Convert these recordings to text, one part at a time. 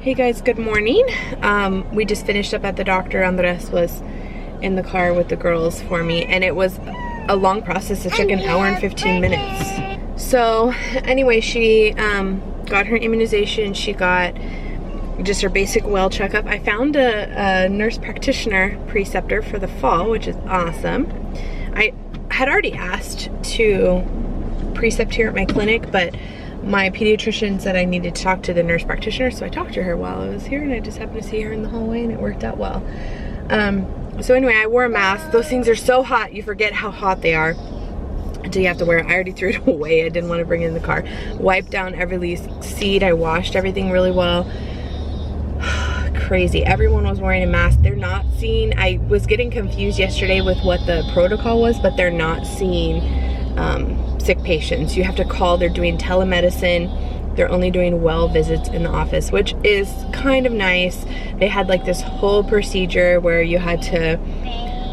Hey guys, good morning. We just finished up at the doctor. Andres was in the car with the girls for me, and it was a long process. It took an hour and 15 minutes. So anyway, she got her immunization. She got just her basic well checkup. I found a nurse practitioner preceptor for the fall, which is awesome. I had already asked to precept here at my clinic, but my pediatrician said I needed to talk to the nurse practitioner, so I talked to her while I was here, and I just happened to see her in the hallway, and it worked out well. So anyway, I wore a mask. Those things are so hot, you forget how hot they are until you have to wear it. I already threw it away. I didn't want to bring it in the car. Wiped down every seat. I washed everything really well. Crazy. Everyone was wearing a mask. They're not seeing, I was getting confused yesterday with what the protocol was, but they're not seeing sick patients. You have to call. They're doing telemedicine. They're only doing well visits in the office, which is kind of nice. They had like this whole procedure where you had to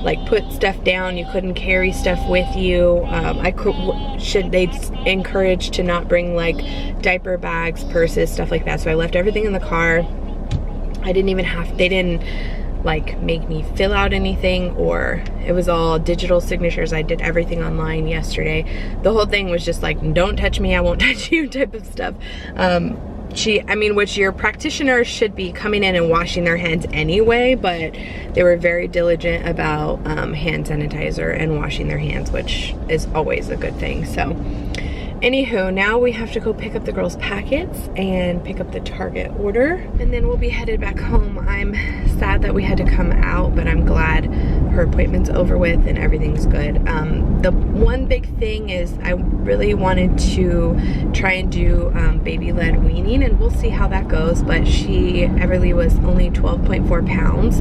like put stuff down. You couldn't carry stuff with you. They encourage to not bring like diaper bags, purses, stuff like that. So I left everything in the car. I didn't even have, they didn't like make me fill out anything, or it was all digital signatures. I did everything online yesterday. The whole thing was just like, don't touch me, I won't touch you type of stuff. Which your practitioner should be coming in and washing their hands anyway, but they were very diligent about hand sanitizer and washing their hands, which is always a good thing. So anywho, now we have to go pick up the girls' packets and pick up the Target order, and then we'll be headed back home. I'm sad that we had to come out, but I'm glad her appointment's over with and everything's good. The one big thing is I really wanted to try and do baby-led weaning, and we'll see how that goes, but Everly was only 12.4 pounds,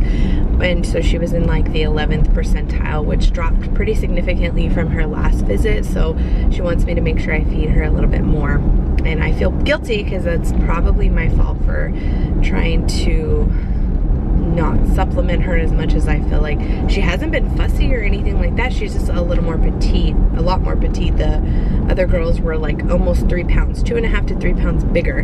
and so she was in like the 11th percentile, which dropped pretty significantly from her last visit, so she wants me to make sure I feed her a little bit more. And I feel guilty because that's probably my fault for trying to not supplement her as much as I feel like. She hasn't been fussy or anything like that. She's just a little more petite, a lot more petite. The other girls were like almost 3 pounds, 2.5 to 3 pounds bigger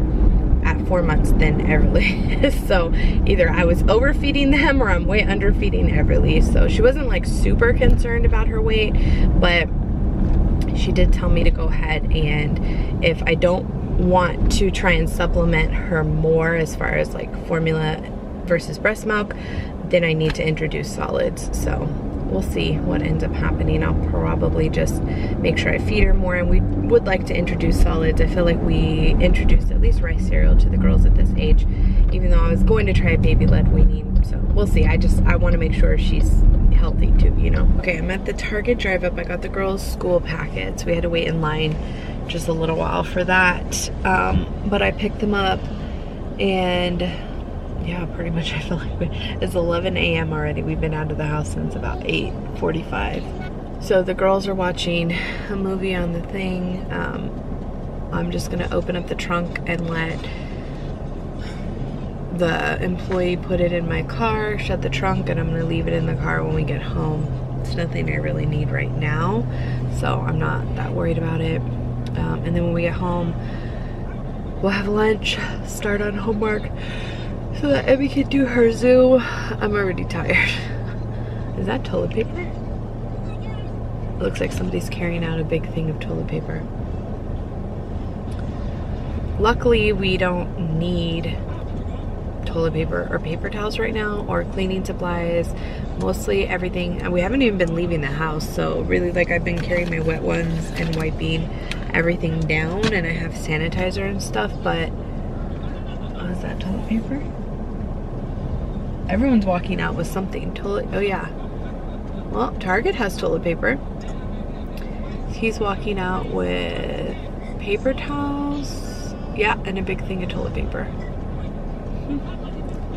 at 4 months than Everly. So either I was overfeeding them or I'm way underfeeding Everly. So she wasn't like super concerned about her weight, but she did tell me to go ahead, and if I don't want to try and supplement her more as far as like formula versus breast milk, then I need to introduce solids. So we'll see what ends up happening. I'll probably just make sure I feed her more, and we would like to introduce solids. I feel like we introduced at least rice cereal to the girls at this age, even though I was going to try a baby-led weaning. So we'll see. I want to make sure she's healthy too, you know. Okay, I'm at the Target drive up. I got the girls' school packets. We had to wait in line just a little while for that, but I picked them up, and yeah, pretty much I feel like it's 11 a.m. already. We've been out of the house since about 8:45. So the girls are watching a movie on the thing. I'm just gonna open up the trunk and let the employee put it in my car, shut the trunk, and I'm gonna leave it in the car when we get home. It's nothing I really need right now, so I'm not that worried about it. And then when we get home, we'll have lunch, start on homework, so that Emmy can do her Zoom. I'm already tired. Is that toilet paper? It looks like somebody's carrying out a big thing of toilet paper. Luckily, we don't need toilet paper or paper towels right now, or cleaning supplies. Mostly everything, and we haven't even been leaving the house, so really, like, I've been carrying my wet ones and wiping everything down, and I have sanitizer and stuff. But is that toilet paper? Everyone's walking out with something. Oh yeah, well, Target has toilet paper. He's walking out with paper towels, yeah, and a big thing of toilet paper.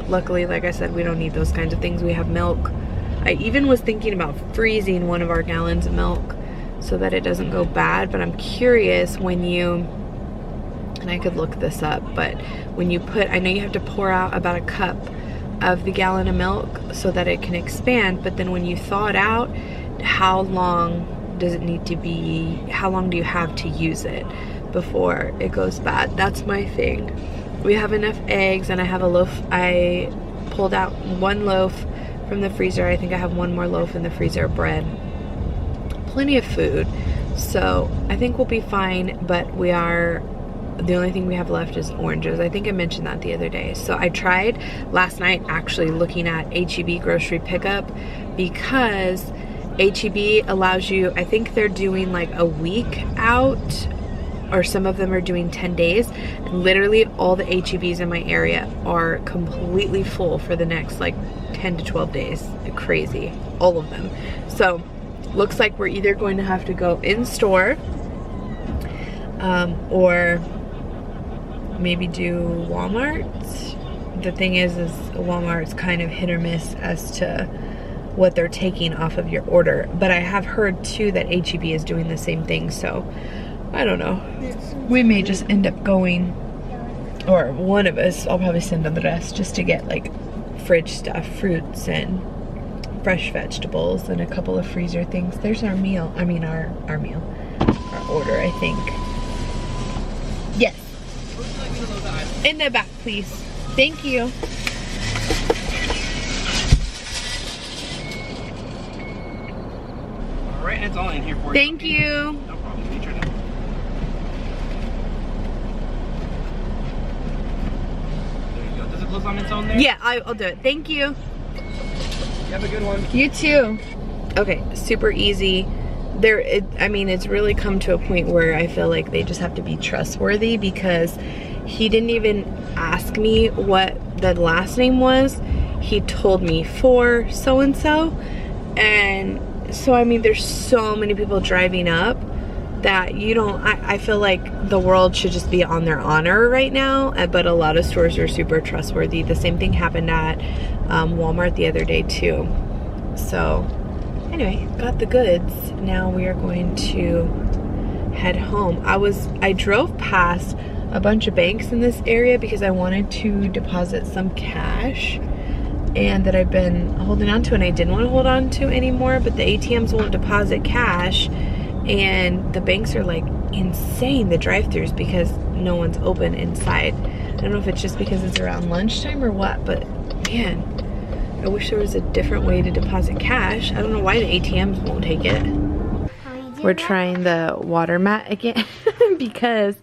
Luckily, like I said, we don't need those kinds of things. We have milk. I even was thinking about freezing one of our gallons of milk so that it doesn't go bad, but I'm curious when you, and I could look this up, but when you put, I know you have to pour out about a cup of the gallon of milk so that it can expand, but then when you thaw it out, how long does it need to be, how long do you have to use it before it goes bad? That's my thing. we have enough eggs, and I have a loaf. I pulled out 1 loaf from the freezer. I think I have 1 more loaf in the freezer of bread. Plenty of food. So I think we'll be fine, but the only thing we have left is oranges. I think I mentioned that the other day. So I tried last night actually looking at HEB grocery pickup, because HEB allows you, I think they're doing like a week out, or some of them are doing 10 days. And literally all the HEBs in my area are completely full for the next like 10 to 12 days. Crazy, all of them. So looks like we're either going to have to go in store or maybe do Walmart. The thing is Walmart's kind of hit or miss as to what they're taking off of your order. But I have heard too that HEB is doing the same thing, so I don't know. We may just end up going, or one of us, I'll probably send on the rest, just to get like fridge stuff, fruits and fresh vegetables and a couple of freezer things. There's our meal. I mean our meal. Our order, I think. Yes. In the back, please. Thank you. Alright, it's all in here for you. Thank you. No problem. You turn it. There you go. Does it close on its own there? Yeah, I'll do it. Thank you. You have a good one. You too. Okay, super easy. I mean, it's really come to a point where I feel like they just have to be trustworthy, because he didn't even ask me what the last name was. He told me for so-and-so. And so, I mean, there's so many people driving up that I feel like the world should just be on their honor right now, but a lot of stores are super trustworthy. The same thing happened at Walmart the other day too. So anyway, got the goods. Now we are going to head home. I drove past a bunch of banks in this area because I wanted to deposit some cash and that I've been holding on to and I didn't want to hold on to anymore, but the ATMs won't deposit cash and the banks are like insane, the drive-thrus, because no one's open inside. I don't know if it's just because it's around lunchtime or what, but man, I wish there was a different way to deposit cash. I don't know why the ATMs won't take it. We're trying the water mat again because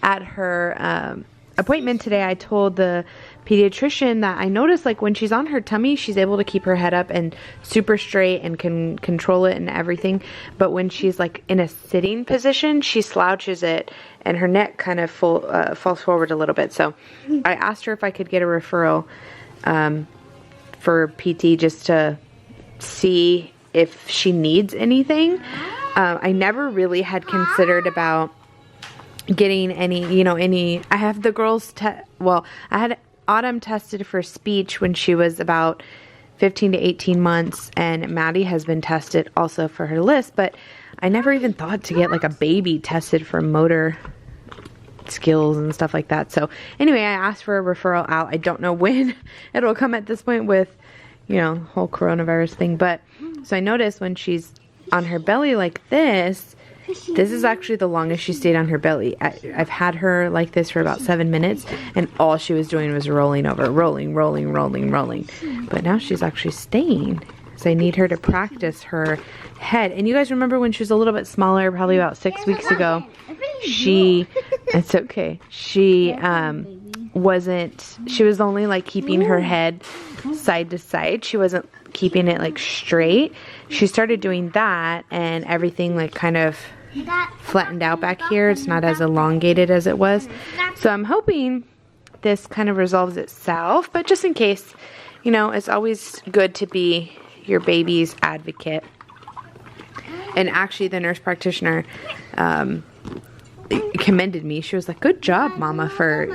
at her appointment today, I told the pediatrician that I noticed like when she's on her tummy, she's able to keep her head up and super straight and can control it and everything. But when she's like in a sitting position, she slouches it and her neck kind of falls forward a little bit. So I asked her if I could get a referral for PT just to see if she needs anything. I never really had considered about getting any, I have the girls, I had Autumn tested for speech when she was about 15 to 18 months, and Maddie has been tested also for her lisp, but I never even thought to get like a baby tested for motor skills and stuff like that. So anyway, I asked for a referral out. I don't know when it'll come at this point with, whole coronavirus thing, but so I noticed when she's on her belly like this is actually the longest she stayed on her belly. I've had her like this for about 7 minutes, and all she was doing was rolling over, rolling. But now she's actually staying. So I need her to practice her head. And you guys remember when she was a little bit smaller, probably about 6 weeks ago, it's okay. She was only like keeping her head side to side. She wasn't keeping it like straight. She started doing that and everything like kind of flattened out back here. It's not as elongated as it was. So I'm hoping this kind of resolves itself, but just in case, it's always good to be your baby's advocate. And actually the nurse practitioner commended me. She was like, good job, mama, for,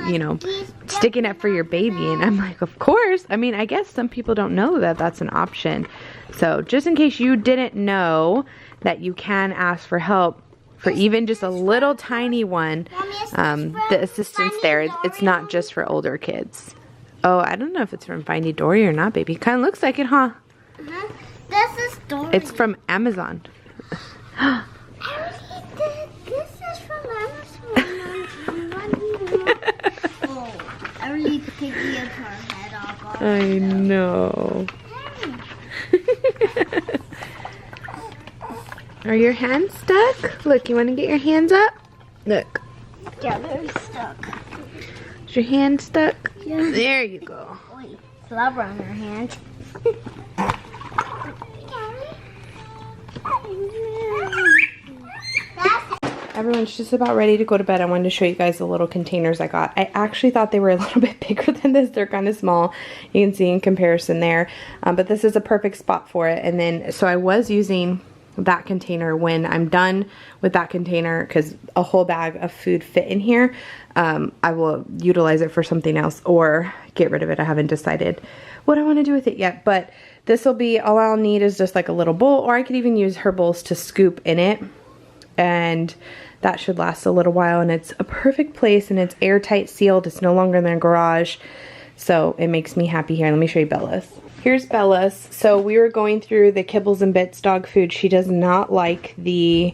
sticking up for your baby. And I'm like, of course. I mean, I guess some people don't know that that's an option. So just in case you didn't know that you can ask for help for even just a little tiny one, the assistance there, it's not just for older kids. Oh, I don't know if it's from Finding Dory or not, baby. Kind of looks like it, huh? That's a story. It's from Amazon. This is from Amazon. Kitty and her head off. I know. Are your hands stuck? Look, you want to get your hands up? Look. Yeah, they're stuck. Is your hand stuck? Yeah. There you go. Wait, slobber on her hand. Everyone's just about ready to go to bed. I wanted to show you guys the little containers I got. I actually thought they were a little bit bigger than this. They're kind of small. You can see in comparison there. But this is a perfect spot for it. And then, so I was using that container. When I'm done with that container, because a whole bag of food fit in here, I will utilize it for something else or get rid of it. I haven't decided what I want to do with it yet. But this will be, all I'll need is just like a little bowl, or I could even use her bowls to scoop in it. And that should last a little while, and it's a perfect place, and it's airtight sealed. It's no longer in the garage, so it makes me happy here. Let me show you Bella's. Here's Bella's. So we were going through the Kibbles and Bits dog food. She does not like the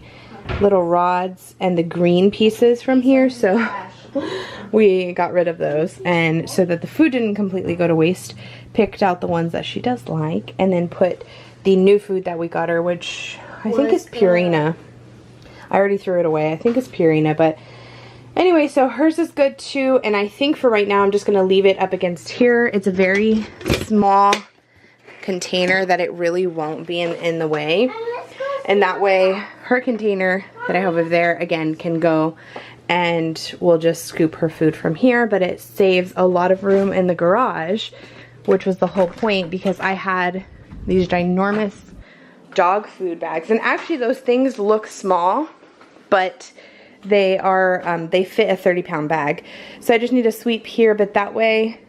little rods and the green pieces from here, so we got rid of those, and so that the food didn't completely go to waste, picked out the ones that she does like, and then put the new food that we got her, which I think is Purina. I already threw it away. I think it's Purina, but anyway, so hers is good too, and I think for right now I'm just going to leave it up against here. It's a very small container that it really won't be in the way, and that way her container that I have over there, again, can go, and we'll just scoop her food from here, but it saves a lot of room in the garage, which was the whole point, because I had these ginormous dog food bags, and actually those things look small, but they are they fit a 30-pound bag. So I just need to sweep here, but that way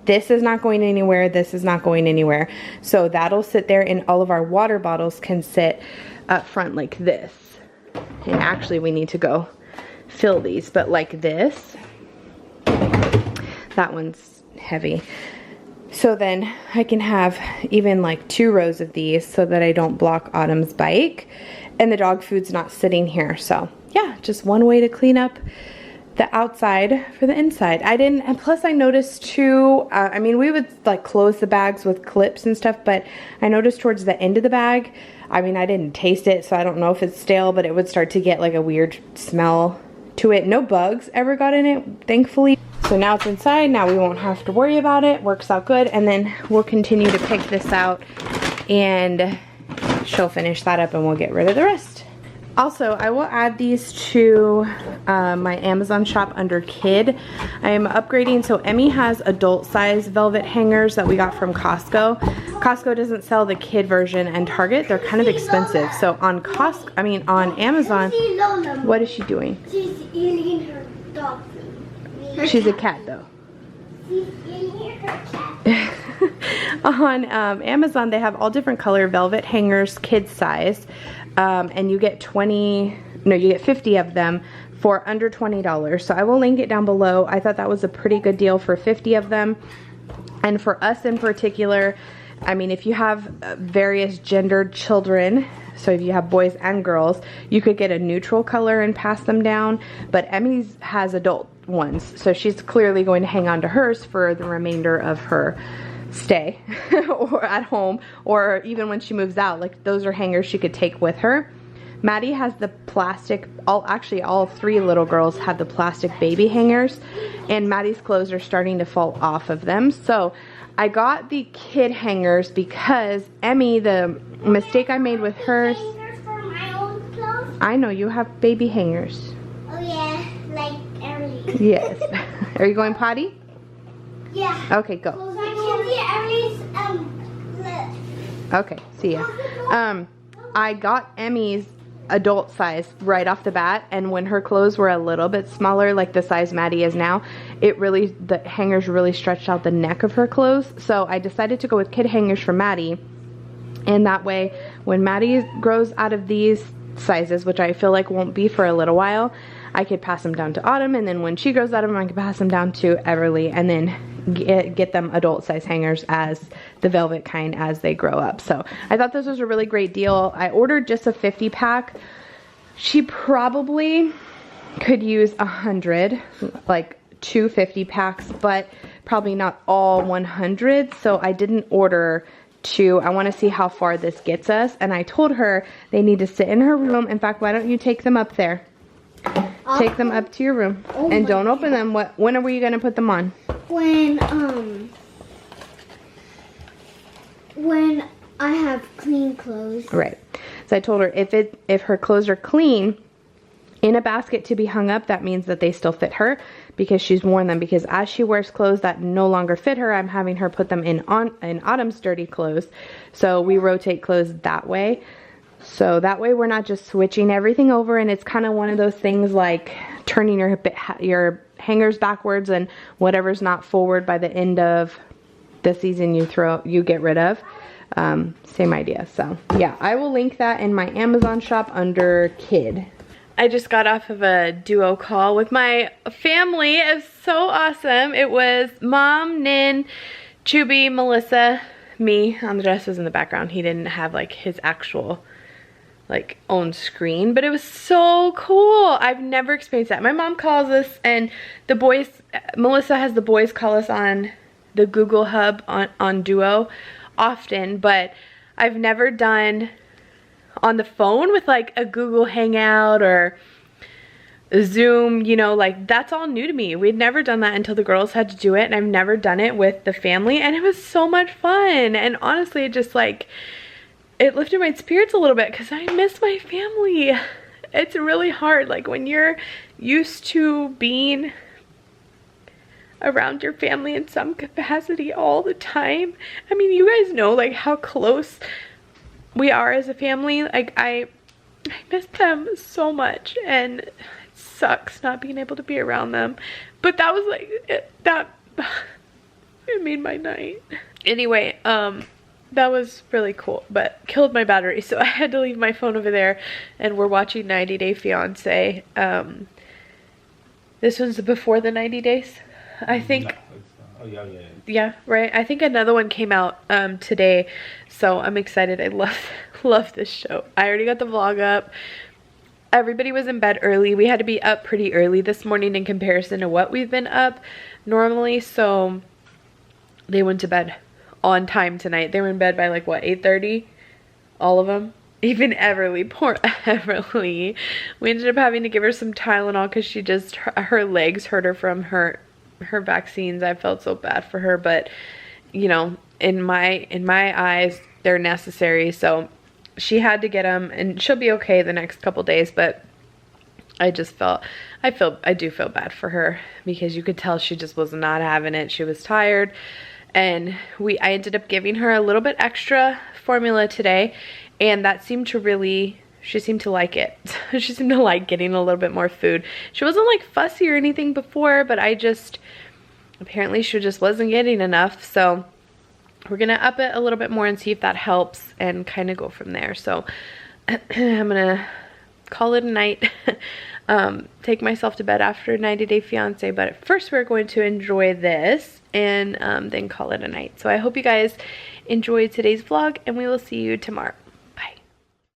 this is not going anywhere, this is not going anywhere. So that'll sit there, and all of our water bottles can sit up front like this. And actually we need to go fill these, but like this. That one's heavy. So then I can have even like 2 rows of these so that I don't block Autumn's bike, and the dog food's not sitting here. So yeah, just one way to clean up the outside for the inside. And plus I noticed too, I mean, we would like close the bags with clips and stuff, but I noticed towards the end of the bag, I mean, I didn't taste it, so I don't know if it's stale, but it would start to get like a weird smell to it. No bugs ever got in it, thankfully. So now it's inside, now we won't have to worry about it. Works out good, and then we'll continue to pick this out, and she'll finish that up and we'll get rid of the rest. Also, I will add these to my Amazon shop under kid. I am upgrading, so Emmy has adult size velvet hangers that we got from Costco. Costco doesn't sell the kid version, and Target, they're kind of expensive. So on on Amazon, what is she doing? She's eating her dog food. She's a cat though. She's eating her cat. On Amazon, they have all different color velvet hangers, kid size, and you get 50 of them for under $20. So I will link it down below. I thought that was a pretty good deal for 50 of them. And for us in particular, I mean, if you have various gendered children, so if you have boys and girls, you could get a neutral color and pass them down, but Emmy's has adult ones, so she's clearly going to hang on to hers for the remainder of her stay or at home, or even when she moves out. Like, those are hangers she could take with her. Maddie has the plastic, all 3 little girls have the plastic baby hangers, and Maddie's clothes are starting to fall off of them. So I got the kid hangers because Emmy, the mistake I made with hers. Hangers for my own clothes? I know, you have baby hangers. Oh yeah, like Ellie. Yes. Are you going potty? Yeah. Okay, go. My Ellie's Okay, see ya. I got Emmy's adult size right off the bat, and when her clothes were a little bit smaller, like the size Maddie is now, the hangers really stretched out the neck of her clothes. So I decided to go with kid hangers for Maddie, and that way when Maddie grows out of these sizes, which I feel like won't be for a little while, I could pass them down to Autumn, and then when she grows out of them, I could pass them down to Everly, and then get them adult size hangers as the velvet kind as they grow up. So I thought this was a really great deal. I ordered just a 50 pack. She probably could use 100, like 2 50 packs, but probably not all 100, so I didn't order 2. I want to see how far this gets us, and I told her they need to sit in her room. In fact, why don't you take them up there? Take them up to your room, and don't open them. When are we gonna put them on? When I have clean clothes. Right. So I told her if her clothes are clean in a basket to be hung up, that means that they still fit her because she's worn them. Because as she wears clothes that no longer fit her, I'm having her put them in Autumn's dirty clothes. So we rotate clothes that way. So that way we're not just switching everything over, and it's kind of one of those things like turning your hangers backwards and whatever's not forward by the end of the season you get rid of. Same idea. So yeah, I will link that in my Amazon shop under kid. I just got off of a duo call with my family. It was so awesome. It was Mom, Nin, Chubby, Melissa, me. The dress was in the background. He didn't have like his actual like own screen, but it was so cool. I've never experienced that. My mom calls us, and the boys, Melissa has the boys call us on the Google Hub on Duo often, but I've never done on the phone with like a Google Hangout or a Zoom, you know, like that's all new to me. We'd never done that until the girls had to do it, and I've never done it with the family, and it was so much fun. And honestly, it just like, it lifted my spirits a little bit because I miss my family. It's really hard, like when you're used to being around your family in some capacity all the time. I mean, you guys know like how close we are as a family. Like I miss them so much, and it sucks not being able to be around them. But that was like it made my night. Anyway, that was really cool, but killed my battery, so I had to leave my phone over there, and we're watching 90 Day Fiance. This one's before the 90 days, I think. Oh, yeah. Yeah, right. I think another one came out today, so I'm excited. I love this show. I already got the vlog up. Everybody was in bed early. We had to be up pretty early this morning in comparison to what we've been up normally, so they went to bed on time tonight. They were in bed by like what, 8:30? All of them. Even Everly, poor Everly. We ended up having to give her some Tylenol because she just, her legs hurt her from her vaccines. I felt so bad for her, but you know, in my eyes, they're necessary. So she had to get them, and she'll be okay the next couple days. But I do feel bad for her because you could tell she just was not having it. She was tired. And I ended up giving her a little bit extra formula today, and that seemed to really, she seemed to like it. She seemed to like getting a little bit more food. She wasn't like fussy or anything before, but apparently she just wasn't getting enough. So we're gonna up it a little bit more and see if that helps and kind of go from there. So I'm gonna call it a night. Take myself to bed after 90 Day Fiance, but first we're going to enjoy this and then call it a night. So I hope you guys enjoyed today's vlog, and we will see you tomorrow.